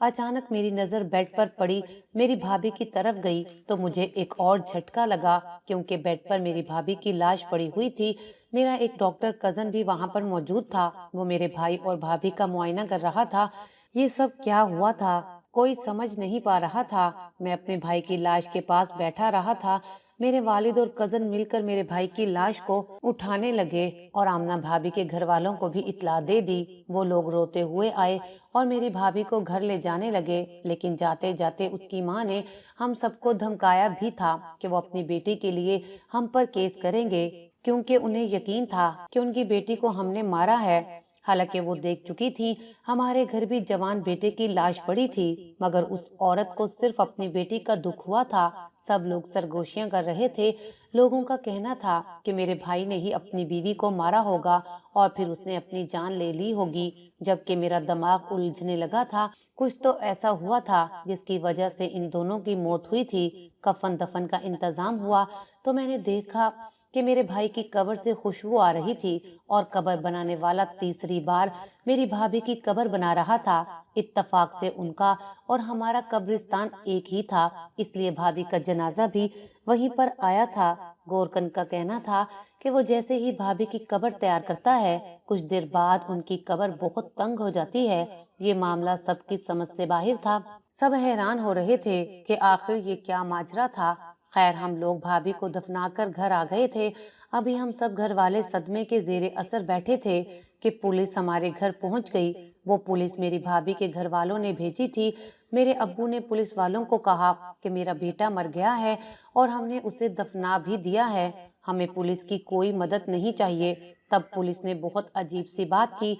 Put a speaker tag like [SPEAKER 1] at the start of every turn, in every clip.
[SPEAKER 1] اچانک میری نظر بیڈ پر پڑی میری بھابھی کی طرف گئی تو مجھے ایک اور جھٹکا لگا، کیونکہ بیڈ پر میری بھابھی کی لاش پڑی ہوئی تھی۔ میرا ایک ڈاکٹر کزن بھی وہاں پر موجود تھا، وہ میرے بھائی اور بھابھی کا معائنہ کر رہا تھا۔ یہ سب کیا ہوا تھا کوئی سمجھ نہیں پا رہا تھا۔ میں اپنے بھائی کی لاش کے پاس بیٹھا رہا تھا۔ میرے والد اور کزن مل کر میرے بھائی کی لاش کو اٹھانے لگے اور آمنہ بھابھی کے گھر والوں کو بھی اطلاع دے دی۔ وہ لوگ روتے ہوئے آئے اور میری بھابھی کو گھر لے جانے لگے، لیکن جاتے جاتے اس کی ماں نے ہم سب کو دھمکایا بھی تھا کہ وہ اپنی بیٹی کے لیے ہم پر کیس کریں گے، کیونکہ انہیں یقین تھا کہ ان کی بیٹی کو ہم نے مارا ہے۔ حالانکہ وہ دیکھ چکی تھی ہمارے گھر بھی جوان بیٹے کی لاش پڑی تھی، مگر اس عورت کو صرف اپنی بیٹی کا دکھ ہوا تھا۔ سب لوگ سرگوشیاں کر رہے تھے۔ لوگوں کا کہنا تھا کہ میرے بھائی نے ہی اپنی بیوی کو مارا ہوگا اور پھر اس نے اپنی جان لے لی ہوگی، جبکہ میرا دماغ الجھنے لگا تھا۔ کچھ تو ایسا ہوا تھا جس کی وجہ سے ان دونوں کی موت ہوئی تھی۔ کفن دفن کا انتظام ہوا تو میں نے دیکھا کہ میرے بھائی کی قبر سے خوشبو آ رہی تھی اور قبر بنانے والا تیسری بار میری بھابھی کی قبر بنا رہا تھا۔ اتفاق سے ان کا اور ہمارا قبرستان ایک ہی تھا، اس لیے بھابھی کا جنازہ بھی وہیں پر آیا تھا۔ گورکن کا کہنا تھا کہ وہ جیسے ہی بھابھی کی قبر تیار کرتا ہے، کچھ دیر بعد ان کی قبر بہت تنگ ہو جاتی ہے۔ یہ معاملہ سب کی سمجھ سے باہر تھا۔ سب حیران ہو رہے تھے کہ آخر یہ کیا ماجرا تھا۔ خیر، ہم لوگ بھابھی کو دفنا کر گھر آ گئے تھے۔ ابھی ہم سب گھر والے صدمے کے زیر اثر بیٹھے تھے کہ پولیس ہمارے گھر پہنچ گئی۔ وہ پولیس میری بھابھی کے گھر والوں نے بھیجی تھی۔ میرے ابو نے پولیس والوں کو کہا کہ میرا بیٹا مر گیا ہے اور ہم نے اسے دفنا بھی دیا ہے، ہمیں پولیس کی کوئی مدد نہیں چاہیے۔ تب پولیس نے بہت عجیب سی بات کی۔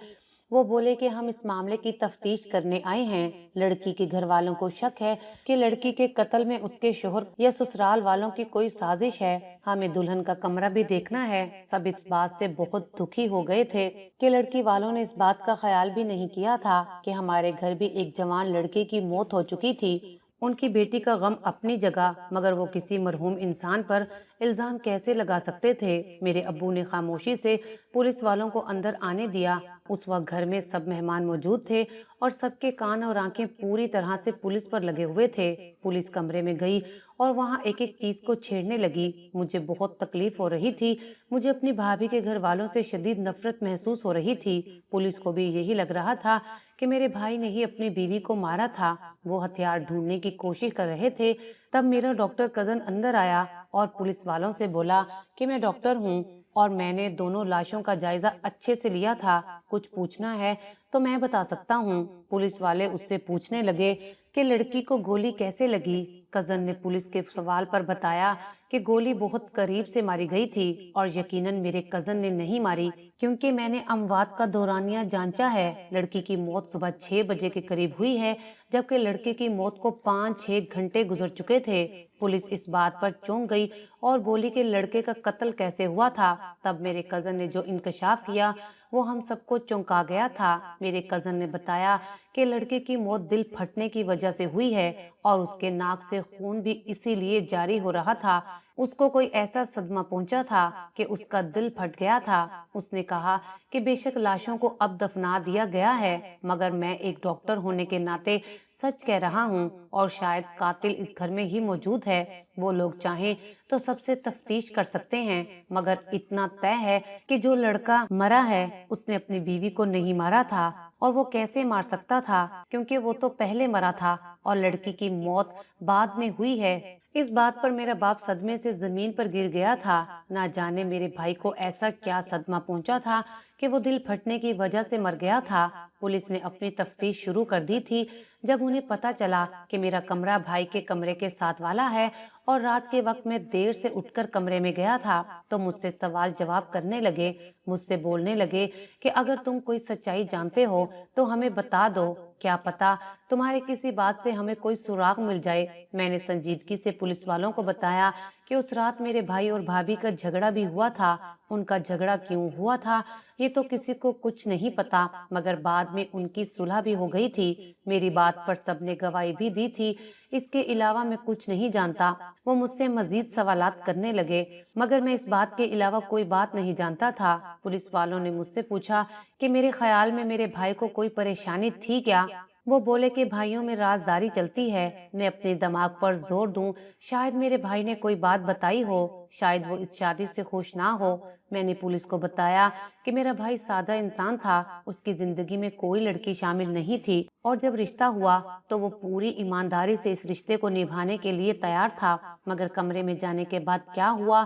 [SPEAKER 1] وہ بولے کہ ہم اس معاملے کی تفتیش کرنے آئے ہیں۔ لڑکی کے گھر والوں کو شک ہے کہ لڑکی کے قتل میں اس کے شوہر یا سسرال والوں کی کوئی سازش ہے۔ ہمیں دلہن کا کمرہ بھی دیکھنا ہے۔ سب اس بات سے بہت دکھی ہو گئے تھے کہ لڑکی والوں نے اس بات کا خیال بھی نہیں کیا تھا کہ ہمارے گھر بھی ایک جوان لڑکے کی موت ہو چکی تھی۔ ان کی بیٹی کا غم اپنی جگہ، مگر وہ کسی مرحوم انسان پر الزام کیسے لگا سکتے تھے؟ میرے ابو نے خاموشی سے پولیس والوں کو اندر آنے دیا۔ اس وقت گھر میں سب مہمان موجود تھے اور سب کے کان اور آنکھیں پوری طرح سے پولیس پر لگے ہوئے تھے۔ پولیس کمرے میں گئی اور وہاں ایک ایک چیز کو چھیڑنے لگی۔ مجھے بہت تکلیف ہو رہی تھی۔ مجھے اپنی بھابھی کے گھر والوں سے شدید نفرت محسوس ہو رہی تھی۔ پولیس کو بھی یہی لگ رہا تھا کہ میرے بھائی نے ہی اپنی بیوی کو مارا تھا۔ وہ ہتھیار ڈھونڈنے کی کوشش کر رہے تھے۔ تب میرا ڈاکٹر کزن اندر آیا اور پولیس والوں سے بولا کہ میں ڈاکٹر ہوں اور میں نے دونوں لاشوں کا جائزہ اچھے سے لیا تھا، کچھ پوچھنا ہے تو میں بتا سکتا ہوں۔ پولیس والے اس سے پوچھنے لگے کہ لڑکی کو گولی کیسے لگی؟ کزن نے پولیس کے سوال پر بتایا کہ گولی بہت قریب سے ماری گئی تھی اور یقیناً میرے کزن نے نہیں ماری، کیونکہ میں نے اموات کا دورانیہ جانچا ہے۔ لڑکی کی موت صبح 6 بجے کے قریب ہوئی ہے، جبکہ لڑکے کی موت کو 5-6 گھنٹے گزر چکے تھے۔ پولیس اس بات پر چونک گئی اور بولی کہ لڑکے کا قتل کیسے ہوا تھا۔ تب میرے کزن نے جو انکشاف کیا وہ ہم سب کو چونکا گیا تھا۔ میرے کزن نے بتایا کہ لڑکے کی موت دل پھٹنے کی وجہ سے ہوئی ہے اور اس کے ناک سے خون بھی اسی لیے جاری ہو رہا تھا۔ اس کو کوئی ایسا صدمہ پہنچا تھا کہ اس کا دل پھٹ گیا تھا۔ اس نے کہا کہ بے شک لاشوں کو اب دفنا دیا گیا ہے، مگر میں ایک ڈاکٹر ہونے کے ناطے سچ کہہ رہا ہوں اور شاید قاتل اس گھر میں ہی موجود ہے۔ وہ لوگ چاہیں تو سب سے تفتیش کر سکتے ہیں، مگر اتنا طے ہے کہ جو لڑکا مرا ہے اس نے اپنی بیوی کو نہیں مارا تھا، اور وہ کیسے مار سکتا تھا کیونکہ وہ تو پہلے مرا تھا اور لڑکی کی موت بعد میں ہوئی ہے۔ اس بات پر میرا باپ صدمے سے زمین پر گر گیا تھا۔ نہ جانے میرے بھائی کو ایسا کیا صدمہ پہنچا تھا کہ وہ دل پھٹنے کی وجہ سے مر گیا تھا۔ پولیس نے اپنی تفتیش شروع کر دی تھی۔ جب انہیں پتا چلا کہ میرا کمرہ بھائی کے کمرے کے ساتھ والا ہے اور رات کے وقت میں دیر سے اٹھ کر کمرے میں گیا تھا، تو مجھ سے سوال جواب کرنے لگے۔ مجھ سے بولنے لگے کہ اگر تم کوئی سچائی جانتے ہو تو ہمیں بتا دو، کیا پتا تمہارے کسی بات سے ہمیں کوئی سراغ مل جائے۔ میں نے سنجیدگی سے پولیس والوں کو بتایا کہ اس رات میرے بھائی اور بھابھی کا جھگڑا بھی ہوا تھا۔ ان کا جھگڑا کیوں ہوا تھا یہ تو کسی کو کچھ نہیں پتا، مگر بعد میں ان کی صلح بھی ہو گئی تھی۔ میری بات پر سب نے گواہی بھی دی تھی۔ اس کے علاوہ میں کچھ نہیں جانتا۔ وہ مجھ سے مزید سوالات کرنے لگے، مگر میں اس بات کے علاوہ کوئی بات نہیں جانتا تھا۔ پولیس والوں نے مجھ سے پوچھا کہ میرے خیال میں میرے بھائی کو کوئی پریشانی تھی کیا؟ وہ بولے کہ بھائیوں میں رازداری چلتی ہے، میں اپنے دماغ پر زور دوں، شاید میرے بھائی نے کوئی بات بتائی ہو، شاید وہ اس شادی سے خوش نہ ہو۔ میں نے پولیس کو بتایا کہ میرا بھائی سادہ انسان تھا، اس کی زندگی میں کوئی لڑکی شامل نہیں تھی، اور جب رشتہ ہوا تو وہ پوری ایمانداری سے اس رشتے کو نبھانے کے لیے تیار تھا، مگر کمرے میں جانے کے بعد کیا ہوا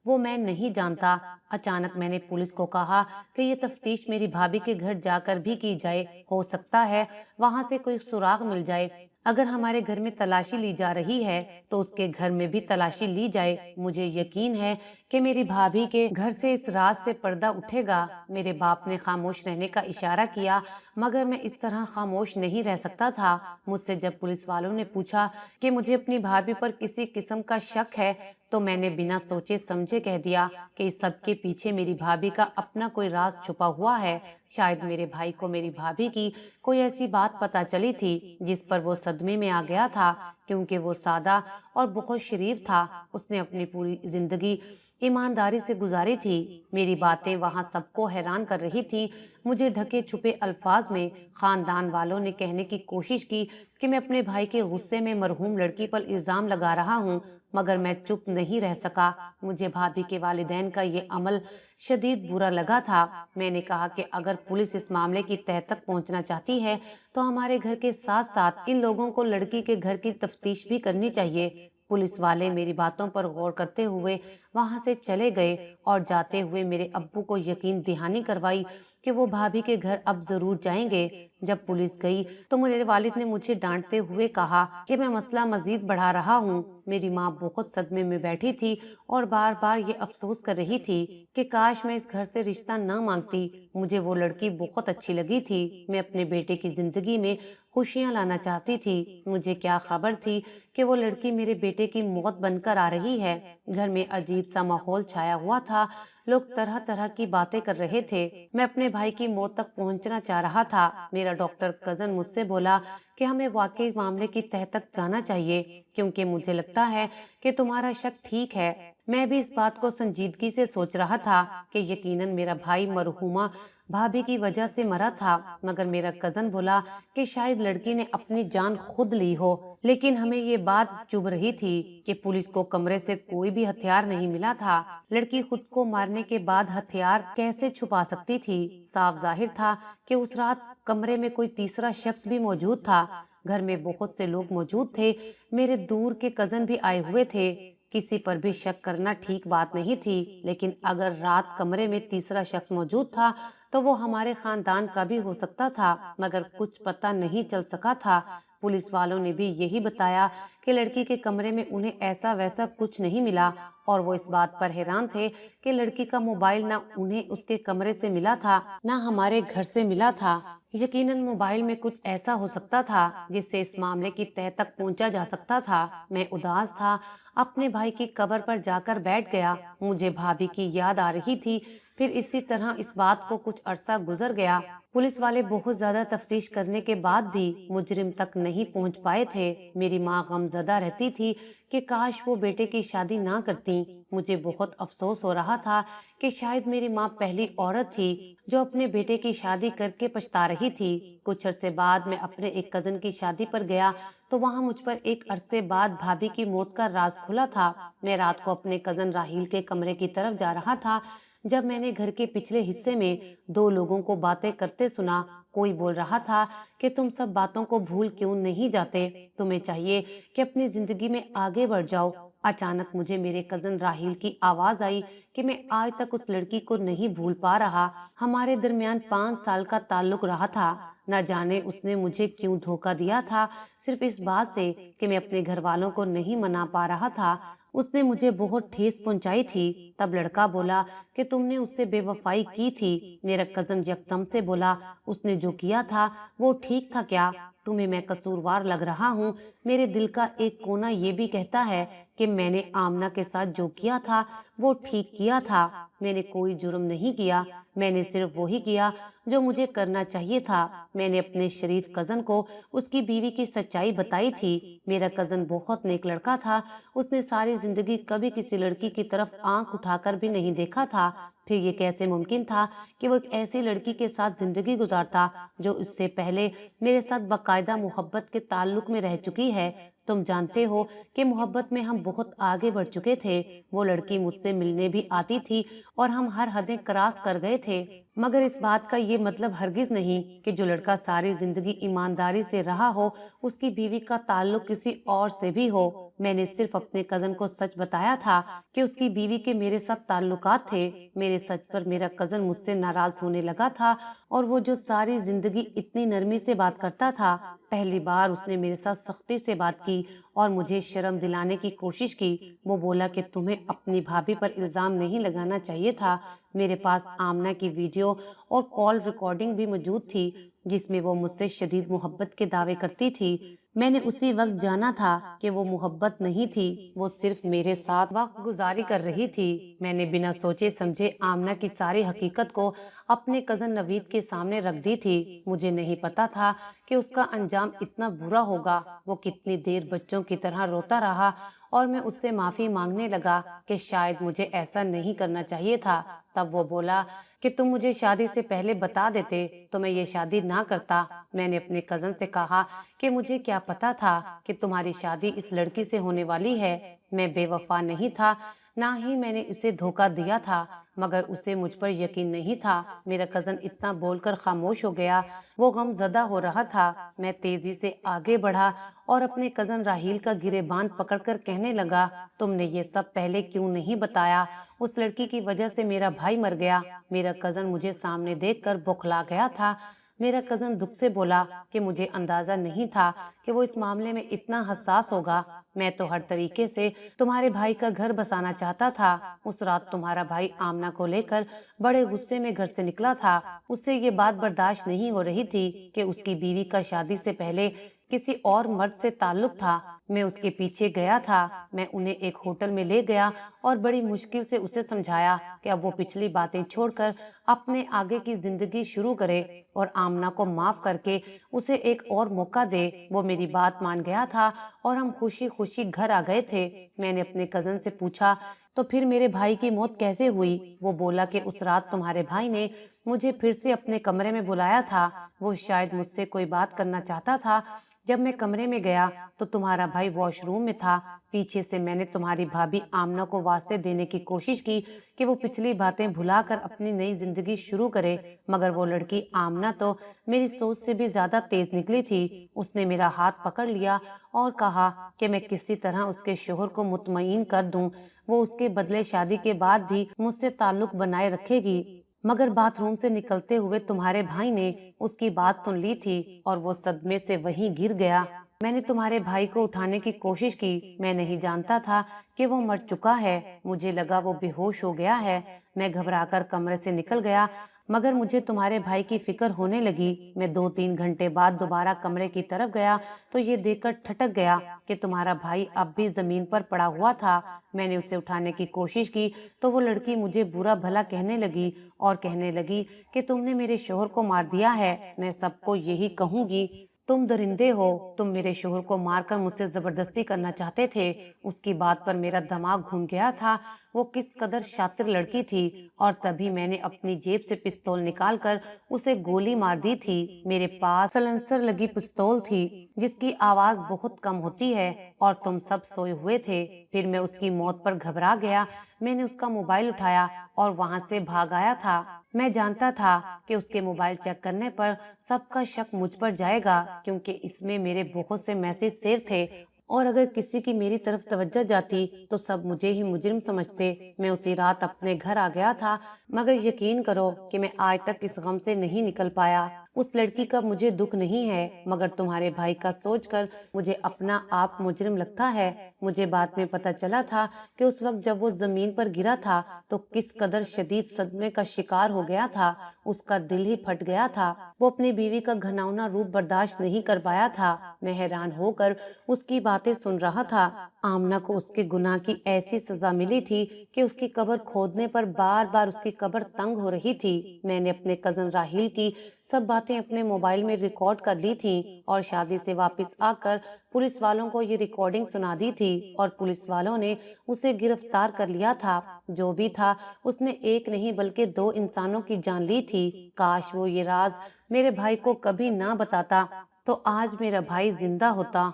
[SPEAKER 1] وہ میں نہیں جانتا۔ اچانک میں نے پولیس کو کہا کہ یہ تفتیش میری بھابھی کے گھر جا کر بھی کی جائے، ہو سکتا ہے وہاں سے کوئی سراغ مل جائے۔ اگر ہمارے گھر میں تلاشی لی جا رہی ہے تو اس کے گھر میں بھی تلاشی لی جائے، مجھے یقین ہے کہ میری بھابھی کے گھر سے اس راز سے پردہ اٹھے گا۔ میرے باپ نے خاموش رہنے کا اشارہ کیا، مگر میں اس طرح خاموش نہیں رہ سکتا تھا۔ مجھ سے جب پولیس والوں نے پوچھا کہ مجھے اپنی بھابھی پر کسی قسم کا شک ہے تو میں نے بنا سوچے سمجھے کہہ دیا کہ اس سب کے پیچھے میری بھابھی کا اپنا کوئی راز چھپا ہوا ہے۔ شاید میرے بھائی کو میری بھابھی کی کوئی ایسی بات پتہ چلی تھی جس پر وہ صدمے میں آ گیا تھا، کیونکہ وہ سادہ اور بہت شریف تھا۔ اس نے اپنی پوری زندگی ایمانداری سے گزاری تھی۔ میری باتیں وہاں سب کو حیران کر رہی تھی۔ مجھے ڈھکے چھپے الفاظ میں خاندان والوں نے کہنے کی کوشش کی کہ میں اپنے بھائی کے غصے میں مرحوم لڑکی پر الزام لگا رہا ہوں، مگر میں چپ نہیں رہ سکا۔ مجھے بھابھی کے والدین کا یہ عمل شدید برا لگا تھا۔ میں نے کہا کہ اگر پولیس اس معاملے کی تہہ تک پہنچنا چاہتی ہے تو ہمارے گھر کے ساتھ ساتھ ان لوگوں کو لڑکی کے گھر کی تفتیش بھی کرنی چاہیے۔ پولیس والے میری باتوں پر غور کرتے ہوئے وہاں سے چلے گئے اور جاتے ہوئے میرے ابو کو یقین دہانی کروائی کہ وہ بھابھی کے گھر اب ضرور جائیں گے۔ جب پولیس گئی تو میرے والد نے مجھے ڈانٹتے ہوئے کہا کہ میں مسئلہ مزید بڑھا رہا ہوں۔ میری ماں بہت صدمے میں بیٹھی تھی اور بار بار یہ افسوس کر رہی تھی کہ کاش میں اس گھر سے رشتہ نہ مانگتی۔ مجھے وہ لڑکی بہت اچھی لگی تھی، میں اپنے بیٹے کی زندگی میں خوشیاں لانا چاہتی تھی۔ مجھے کیا خبر تھی کہ وہ لڑکی میرے بیٹے کی موت بن کر آ رہی ہے۔ گھر میں عجیب سا ماحول چھایا ہوا تھا، لوگ طرح طرح کی باتیں کر رہے تھے۔ میں اپنے بھائی کی موت تک پہنچنا چاہ رہا تھا۔ میرا ڈاکٹر کزن مجھ سے بولا کہ ہمیں واقعی معاملے کی تہہ تک جانا چاہیے، کیونکہ مجھے لگتا ہے کہ تمہارا شک ٹھیک ہے۔ میں بھی اس بات کو سنجیدگی سے سوچ رہا تھا کہ یقیناً میرا بھائی مرحومہ بھابھی کی وجہ سے مرا تھا، مگر میرا کزن بولا کہ شاید لڑکی نے اپنی جان خود لی ہو۔ لیکن ہمیں یہ بات چبھ رہی تھی کہ پولیس کو کمرے سے کوئی بھی ہتھیار نہیں ملا تھا۔ لڑکی خود کو مارنے کے بعد ہتھیار کیسے چھپا سکتی تھی؟ صاف ظاہر تھا کہ اس رات کمرے میں کوئی تیسرا شخص بھی موجود تھا۔ گھر میں بہت سے لوگ موجود تھے، میرے دور کے کزن بھی آئے ہوئے تھے۔ کسی پر بھی شک کرنا ٹھیک بات نہیں تھی، لیکن اگر رات کمرے میں تیسرا شخص موجود تھا تو وہ ہمارے خاندان کا بھی ہو سکتا تھا، مگر کچھ پتہ نہیں چل سکا تھا۔ پولیس والوں نے بھی یہی بتایا کہ لڑکی کے کمرے میں انہیں ایسا ویسا کچھ نہیں ملا، اور وہ اس بات پر حیران تھے کہ لڑکی کا موبائل نہ انہیں اس کے کمرے سے ملا تھا نہ ہمارے گھر سے ملا تھا۔ یقیناً موبائل میں کچھ ایسا ہو سکتا تھا جس سے اس معاملے کی تہہ تک پہنچا جا سکتا تھا۔ میں اداس تھا، اپنے بھائی کی قبر پر جا کر بیٹھ گیا۔ مجھے بھابھی کی یاد آ رہی تھی۔ پھر اسی طرح اس بات کو کچھ عرصہ گزر گیا۔ پولیس والے بہت زیادہ تفتیش کرنے کے بعد بھی مجرم تک نہیں پہنچ پائے تھے۔ میری ماں غمزدہ رہتی تھی کہ کاش وہ بیٹے کی شادی نہ کرتی۔ مجھے بہت افسوس ہو رہا تھا کہ شاید میری ماں پہلی عورت تھی جو اپنے بیٹے کی شادی کر کے پچھتا رہی تھی۔ کچھ عرصے بعد میں اپنے ایک کزن کی شادی پر گیا تو وہاں مجھ پر ایک عرصے بعد بھابھی کی موت کا راز کھلا تھا۔ میں رات کو اپنے کزن راہیل کے کمرے کی طرف جا رہا تھا جب میں نے گھر کے پچھلے حصے میں دو لوگوں کو باتیں کرتے سنا۔ کوئی بول رہا تھا کہ تم سب باتوں کو بھول کیوں نہیں جاتے، تمہیں چاہیے کہ اپنی زندگی میں آگے بڑھ جاؤ۔ اچانک مجھے میرے کزن راہیل کی آواز آئی کہ میں آج تک اس لڑکی کو نہیں بھول پا رہا۔ ہمارے درمیان 5 سال کا تعلق رہا تھا، نہ جانے اس نے مجھے کیوں دھوکہ دیا تھا، صرف اس بات سے کہ میں اپنے گھر والوں کو نہیں منا پا رہا تھا۔ اس نے مجھے بہت ٹھیس پہنچائی تھی۔ تب لڑکا بولا کہ تم نے اس سے بے وفائی کی تھی۔ میرا کزن یکدم سے بولا اس نے جو کیا تھا وہ ٹھیک تھا کیا؟ تمہیں میں قصوروار لگ رہا ہوں؟ میرے دل کا ایک کونا یہ بھی کہتا ہے کہ میں نے آمنہ کے ساتھ جو کیا تھا وہ ٹھیک کیا تھا۔ میں نے کوئی جرم نہیں کیا، میں نے صرف وہی کیا جو مجھے کرنا چاہیے تھا۔ میں نے اپنے شریف کزن کو اس کی بیوی کی سچائی بتائی تھی۔ میرا کزن بہت نیک لڑکا تھا، اس نے ساری زندگی کبھی کسی لڑکی کی طرف آنکھ اٹھا کر بھی نہیں دیکھا تھا۔ پھر یہ کیسے ممکن تھا کہ وہ ایک ایسی لڑکی کے ساتھ زندگی گزارتا جو اس سے پہلے میرے ساتھ باقاعدہ محبت کے تعلق میں رہ چکی ہے۔ تم جانتے ہو کہ محبت میں ہم بہت آگے بڑھ چکے تھے۔ وہ لڑکی مجھ سے ملنے بھی آتی تھی اور ہم ہر حدیں کراس کر گئے تھے، مگر اس بات کا یہ مطلب ہرگز نہیں کہ جو لڑکا ساری زندگی ایمانداری سے رہا ہو اس کی بیوی کا تعلق کسی اور سے بھی ہو۔ میں نے صرف اپنے کزن کو سچ بتایا تھا کہ اس کی بیوی کے میرے ساتھ تعلقات تھے۔ میرے سچ پر میرا کزن مجھ سے ناراض ہونے لگا تھا، اور وہ جو ساری زندگی اتنی نرمی سے بات کرتا تھا، پہلی بار اس نے میرے ساتھ سختی سے بات کی اور مجھے شرم دلانے کی کوشش کی۔ وہ بولا کہ تمہیں اپنی بھابھی پر الزام نہیں لگانا چاہیے تھا۔ میرے پاس آمنہ کی ویڈیو اور کال ریکارڈنگ بھی موجود تھی جس میں وہ مجھ سے شدید محبت کے دعوے کرتی تھی۔ میں نے اسی وقت جانا تھا کہ وہ محبت نہیں تھی، وہ صرف میرے ساتھ وقت گزاری کر رہی تھی۔ میں نے بنا سوچے سمجھے آمنہ کی ساری حقیقت کو اپنے کزن نوید کے سامنے رکھ دی تھی۔ مجھے نہیں پتا تھا کہ اس کا انجام اتنا برا ہوگا۔ وہ کتنی دیر بچوں کی طرح روتا رہا اور میں اس سے معافی مانگنے لگا کہ شاید مجھے ایسا نہیں کرنا چاہیے تھا۔ تب وہ بولا کہ تم مجھے شادی سے پہلے بتا دیتے تو میں یہ شادی نہ کرتا۔ میں نے اپنے کزن سے کہا کہ مجھے کیا پتا تھا کہ تمہاری شادی اس لڑکی سے ہونے والی ہے۔ میں بے وفا نہیں تھا، نہ ہی میں نے اسے دھوکہ دیا تھا، مگر اسے مجھ پر یقین نہیں تھا۔ میرا کزن اتنا بول کر خاموش ہو گیا، وہ غم زدہ ہو رہا تھا۔ میں تیزی سے آگے بڑھا اور اپنے کزن راہیل کا گریبان پکڑ کر کہنے لگا، تم نے یہ سب پہلے کیوں نہیں بتایا؟ اس لڑکی کی وجہ سے میرا بھائی مر گیا۔ میرا کزن مجھے سامنے دیکھ کر بوکھلا گیا تھا۔ میرا کزن دکھ سے بولا کہ مجھے اندازہ نہیں تھا کہ وہ اس معاملے میں اتنا حساس ہوگا۔ میں تو ہر طریقے سے تمہارے بھائی کا گھر بسانا چاہتا تھا۔ اس رات تمہارا بھائی آمنہ کو لے کر بڑے غصے میں گھر سے نکلا تھا۔ اس سے یہ بات برداشت نہیں ہو رہی تھی کہ اس کی بیوی کا شادی سے پہلے کسی اور مرد سے تعلق تھا۔ میں اس کے پیچھے گیا تھا۔ میں انہیں ایک ہوٹل میں لے گیا اور بڑی مشکل سے اسے سمجھایا کہ اب وہ پچھلی باتیں چھوڑ کر اپنے آگے کی زندگی شروع کرے اور آمنہ کو معاف کر کے اسے ایک اور موقع دے۔ وہ میری بات مان گیا تھا اور ہم خوشی خوشی گھر آ گئے تھے۔ میں نے اپنے کزن سے پوچھا، تو پھر میرے بھائی کی موت کیسے ہوئی؟ وہ بولا کہ اس رات تمہارے بھائی نے مجھے پھر سے اپنے کمرے میں بلایا تھا۔ وہ شاید مجھ سے کوئی بات کرنا چاہتا تھا۔ جب میں کمرے میں گیا تو تمہارا بھائی واش روم میں تھا۔ پیچھے سے میں نے تمہاری بھابھی آمنہ کو واسطے دینے کی کوشش کی کہ وہ پچھلی باتیں بھلا کر اپنی نئی زندگی شروع کرے، مگر وہ لڑکی آمنہ تو میری سوچ سے بھی زیادہ تیز نکلی تھی۔ اس نے میرا ہاتھ پکڑ لیا اور کہا کہ میں کسی طرح اس کے شوہر کو مطمئن کر دوں، وہ اس کے بدلے شادی کے بعد بھی مجھ سے تعلق بنائے رکھے گی۔ مگر باتھ روم سے نکلتے ہوئے تمہارے بھائی نے اس کی بات سن لی تھی اور وہ صدمے سے وہیں گر گیا۔ میں نے تمہارے بھائی کو اٹھانے کی کوشش کی۔ میں نہیں جانتا تھا کہ وہ مر چکا ہے۔ مجھے لگا وہ بے ہوش ہو گیا ہے۔ میں گھبرا کر کمرے سے نکل گیا، مگر مجھے تمہارے بھائی کی فکر ہونے لگی۔ میں 2-3 گھنٹے بعد دوبارہ کمرے کی طرف گیا تو یہ دیکھ کر ٹھٹک گیا کہ تمہارا بھائی اب بھی زمین پر پڑا ہوا تھا۔ میں نے اسے اٹھانے کی کوشش کی تو وہ لڑکی مجھے برا بھلا کہنے لگی اور کہنے لگی کہ تم نے میرے شوہر کو مار دیا ہے۔ میں سب کو یہی کہوں گی، تم درندے ہو، تم میرے شوہر کو مار کر مجھ سے زبردستی کرنا چاہتے تھے۔ اس کی بات پر میرا دماغ گھوم گیا تھا، وہ کس قدر شاطر لڑکی تھی، اور تبھی میں نے اپنی جیب سے پستول نکال کر اسے گولی مار دی تھی۔ میرے پاس سلنسر لگی پستول تھی جس کی آواز بہت کم ہوتی ہے، اور تم سب سوئے ہوئے تھے۔ پھر میں اس کی موت پر گھبرا گیا۔ میں نے اس کا موبائل اٹھایا اور وہاں سے بھاگ آیا تھا۔ میں جانتا تھا کہ اس کے موبائل چیک کرنے پر سب کا شک مجھ پر جائے گا، کیونکہ اس میں میرے بہت سے میسج سیو تھے، اور اگر کسی کی میری طرف توجہ جاتی تو سب مجھے ہی مجرم سمجھتے۔ میں اسی رات اپنے گھر آ گیا تھا، مگر یقین کرو کہ میں آج تک اس غم سے نہیں نکل پایا۔ اس لڑکی کا مجھے دکھ نہیں ہے، مگر تمہارے بھائی کا سوچ کر مجھے اپنا آپ مجرم لگتا ہے۔ مجھے بعد میں پتہ چلا تھا کہ اس وقت جب وہ زمین پر گرا تھا تو کس قدر شدید صدمے کا شکار ہو گیا تھا۔ اس کا دل ہی پھٹ گیا تھا۔ وہ اپنی بیوی کا گھناؤنا روپ برداشت نہیں کر پایا تھا۔ میں حیران ہو کر اس کی باتیں سن رہا تھا۔ آمنہ کو اس کے گناہ کی ایسی سزا ملی تھی کہ اس کی قبر کھودنے پر بار بار اس کی قبر تنگ ہو رہی تھی۔ میں نے اپنے کزن راہیل کی سب باتیں باتیں اپنے موبائل میں ریکارڈ کر لی تھیں اور شادی سے واپس آ کر پولیس والوں کو یہ ریکارڈنگ سنا دی تھی اور پولیس والوں نے اسے گرفتار کر لیا تھا۔ جو بھی تھا اس نے ایک نہیں بلکہ 2 انسانوں کی جان لی تھی۔ کاش وہ یہ راز میرے بھائی کو کبھی نہ بتاتا تو آج میرا بھائی زندہ ہوتا۔